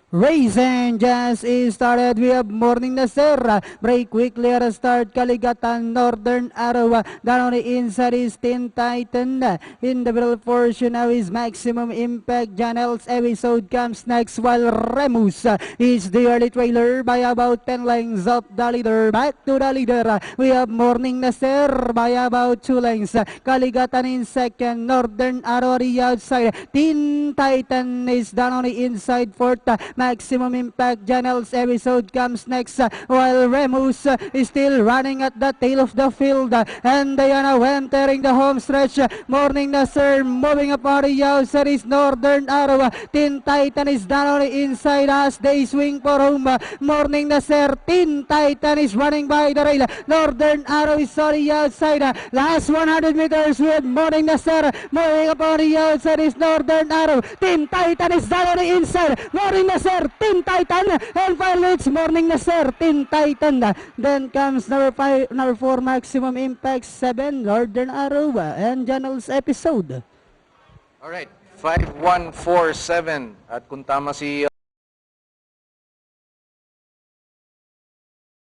Racing just is started. We have Morning Nasir. Break quickly at a start. Kaligatan Northern Arawa. Down on the inside is Tin Titan. In the middle portion now is Maximum Impact. Janel's episode comes next while Remus is the early trailer by about 10 lengths of the leader. Back to the leader. We have Morning Nasir by about 2 lengths. Kaligatan in second. Northern Arawa the outside. Tin Titan is down on the inside fourth. Maximum Impact Janel's episode comes next while Remus is still running at the tail of the field, and they are now entering the home stretch. Morning Nasir moving up on the outside is Northern Arawa. Tin Titan is down on the inside as they swing for home. Morning Nasir, Tin Titan is running by the rail. Northern Arawa is on the outside. Last 100 meters with Morning Nasir moving up on the outside is Northern Arawa. Tin Titan is down on the inside. Morning Nasir, Tin Titan, and finally it's Morning Nasir, Tin Titan. Then comes number 4 Maximum Impact, 7 Northern Arawa, and Janel's episode. Alright, 5147. At kung tama si